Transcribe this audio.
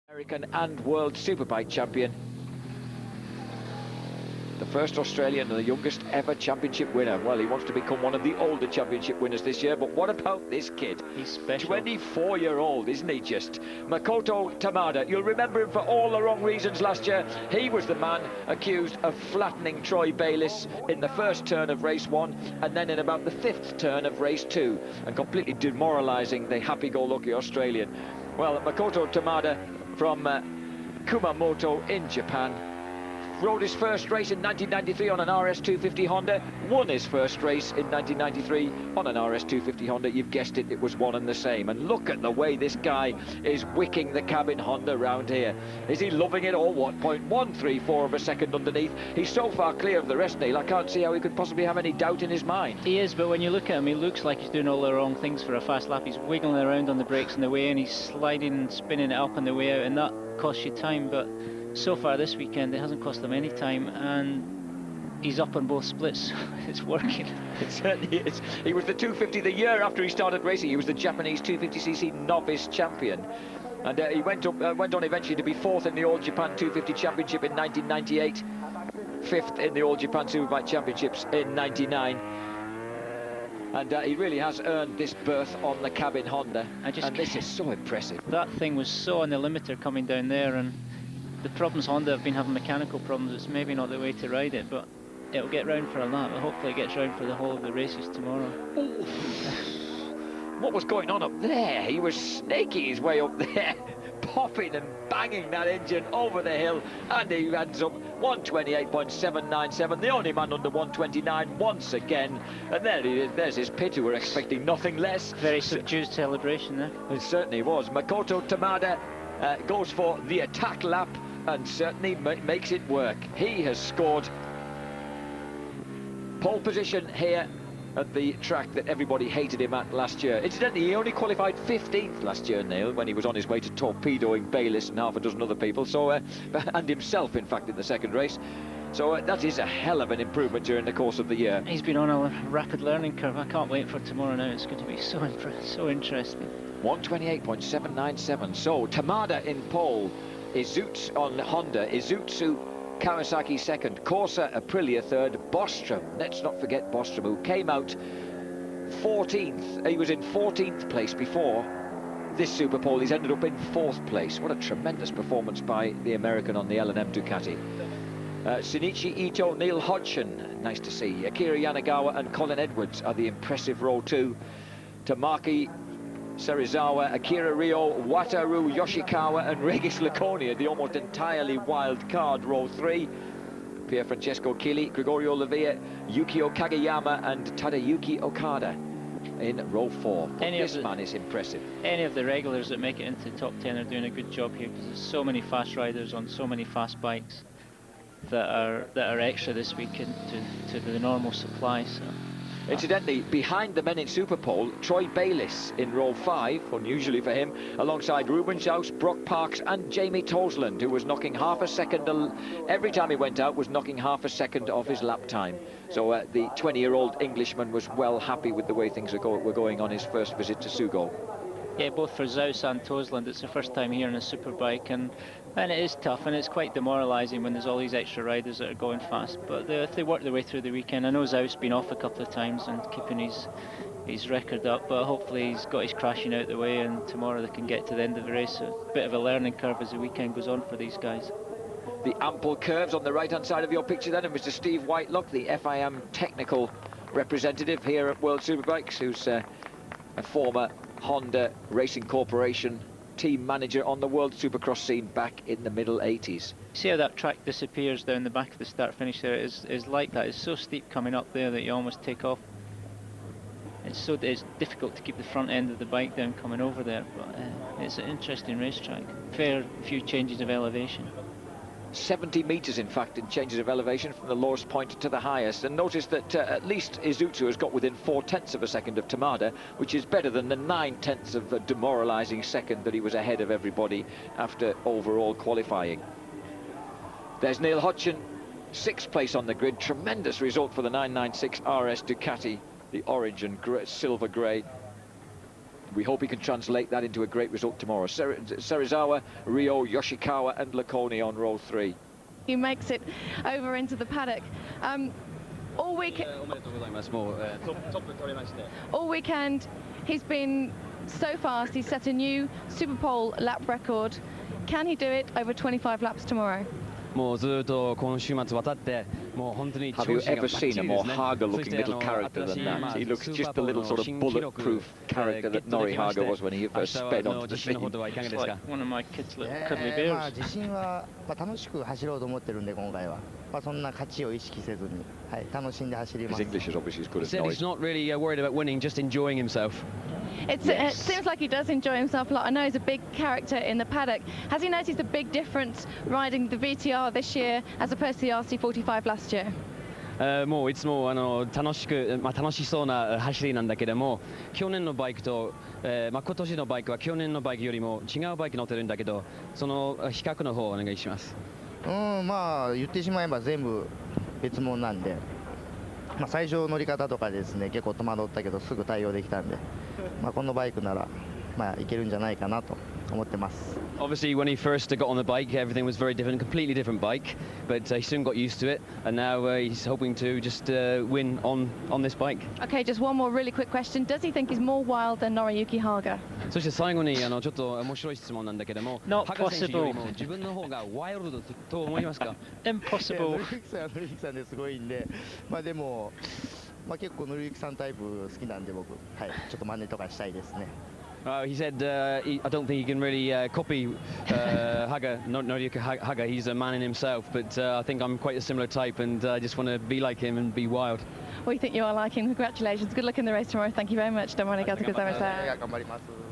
American and World Superbike champion. The first Australian and the youngest ever championship winner. Well, he wants to become one of the older championship winners this year, but what about this kid? He's special. 24-year-old, isn't he just? Makoto Tamada, you'll remember him for all the wrong reasons last year. He was the man accused of flattening Troy Bayliss in the first turn of race 1 and then in about the 5th turn of race 2 and completely demoralising the happy-go-lucky Australian. Well, Makoto Tamada from Kumamoto in Japan rode his first race in 1993 on an RS250 Honda, won his first race in 1993 on an RS250 Honda. You've guessed it, it was one and the same. And look at the way this guy is wicking the cabin Honda round here. Is he loving it or what? 0.134 of a second underneath. He's so far clear of the rest, Neil, I can't see how he could possibly have any doubt in his mind. He is, but when you look at him, he looks like he's doing all the wrong things for a fast lap. He's wiggling around on the brakes on the way in, he's sliding and spinning it up on the way out, and that costs you time. But so far this weekend it hasn't cost him any time, and he's up on both splits. It's working. It certainly is. He was the 250 the year after he started racing. He was the Japanese 250cc novice champion, and he went on eventually to be 4th in the All Japan 250 Championship in 1998, 5th in the All Japan Superbike Championships in 99. And he really has earned this berth on the cabin Honda, and this is so impressive. That thing was so on the limiter coming down there, and the problems Honda have been having, mechanical problems, it's maybe not the way to ride it, but it'll get round for a lap. Hopefully it gets round for the whole of the races tomorrow. Ooh. What was going on up there? He was snaking his way up there, popping and banging that engine over the hill, and he ends up 128.797, the only man under 129 once again. And there he is, there's his pit, who were expecting nothing less. Very subdued celebration there. It certainly was. Makoto Tamada goes for the attack lap and certainly makes it work. He has scored pole position here at the track that everybody hated him at last year. Incidentally, he only qualified 15th last year, Neil, when he was on his way to torpedoing Bayliss and half a dozen other people, so and himself, in fact, in the second race. So that is a hell of an improvement during the course of the year. He's been on a rapid learning curve. I can't wait for tomorrow now. It's going to be so interesting. 128.797. So Tamada in pole, Izutsu on Honda, Izutsu Kawasaki second, Corsa Aprilia third, Bostrom, let's not forget Bostrom, who came out 14th. He was in 14th place before this Superpole. He's ended up in 4th place. What a tremendous performance by the American on the L&M Ducati. Shinichi Ito, Neil Hodgson, nice to see. Akira Yanagawa and Colin Edwards are the impressive row 2. Tamaki Serizawa, Akira Rio, Wataru Yoshikawa and Regis Laconia, the almost entirely wild card row 3. Pier Francesco Kili, Gregorio Lavia, Yukio Kageyama and Tadayuki Okada in row 4. This man is impressive. Any of the regulars that make it into the top 10 are doing a good job here, because there's so many fast riders on so many fast bikes that are extra this weekend to the normal supply. So. Incidentally, behind the men in Superpole, Troy Bayliss in row 5, unusually for him, alongside Ruben Schaus, Brock Parks and Jamie Tosland, who was knocking half a second, every time he went out, was knocking half a second off his lap time. So the 20-year-old Englishman was well happy with the way things were going on his first visit to Sugo. Yeah, both for Schaus and Tosland, it's the first time here in a Superbike, and it is tough, and it's quite demoralising when there's all these extra riders that are going fast. But if they work their way through the weekend, I know Schaus been off a couple of times and keeping his record up, but hopefully he's got his crashing out the way, and tomorrow they can get to the end of the race. So a bit of a learning curve as the weekend goes on for these guys. The ample curves on the right-hand side of your picture then, and Mr. Steve Whitelock, the FIM technical representative here at World Superbikes, who's a former Honda Racing Corporation team manager on the World Supercross scene back in the middle 80s. See how that track disappears down the back of the start-finish there? It's like that. It's so steep coming up there that you almost take off. It's difficult to keep the front end of the bike down coming over there, but it's an interesting racetrack. Fair few changes of elevation. 70 metres, in fact, in changes of elevation from the lowest point to the highest. And notice that at least Izutsu has got within 0.4 of a second of Tamada, which is better than the 0.9 of a demoralising second that he was ahead of everybody after overall qualifying. There's Neil Hodgson, 6th place on the grid. Tremendous result for the 996 RS Ducati, the orange and silver grey. we hope he can translate that into a great result tomorrow. Serizawa, Rio, Yoshikawa and Laconi on row 3. He makes it over into the paddock. All weekend, he's been so fast. He's set a new Superpole lap record. Can he do it over 25 laps tomorrow? Have you ever seen a more Haga-looking little character than that? He looks just the little sort of bulletproof character that Nori Haga was when he first sped onto the scene. It's like one of my kids' little cuddly bears. His English is obviously as good as He said he's Nori's. not really worried about winning, just enjoying himself. It seems like he does enjoy himself a lot. I know he's a big character in the paddock. Has he noticed a big difference riding the VTR this year as opposed to the RC45 last year? もういつも楽しそうな走りなんだけども、去年のバイクと、今年のバイクは去年のバイクよりも違うバイク乗ってるんだけど、その比較の方をお願いします。まあ言ってしまえば全部別物なんで、最初乗り方とかですね結構戸惑ったけどすぐ対応できたんで、このバイクならいけるんじゃないかなと思ってます。Obviously, when he first got on the bike, everything was very different, completely different bike. But he soon got used to it, and now he's hoping to just win on this bike. Okay, just one more really quick question. Does he think he's more wild than Noriyuki Haga? そして最後にちょっと面白い質問なんだけども、 Not ハガ選手より possible. も自分の方がワイルドと思いますか？ Impossible. 紀さんですごいんで、でも結構紀之さんタイプ好きなんで僕、ちょっと真似とかしたいですね。He said, I don't think he can really copy Haga, Noriyuki Haga. He's a man in himself, but I think I'm quite a similar type, and I just want to be like him and be wild. We think you are like him. Congratulations. Good luck in the race tomorrow. Thank you very much. どうもありがとうございました。頑張ります。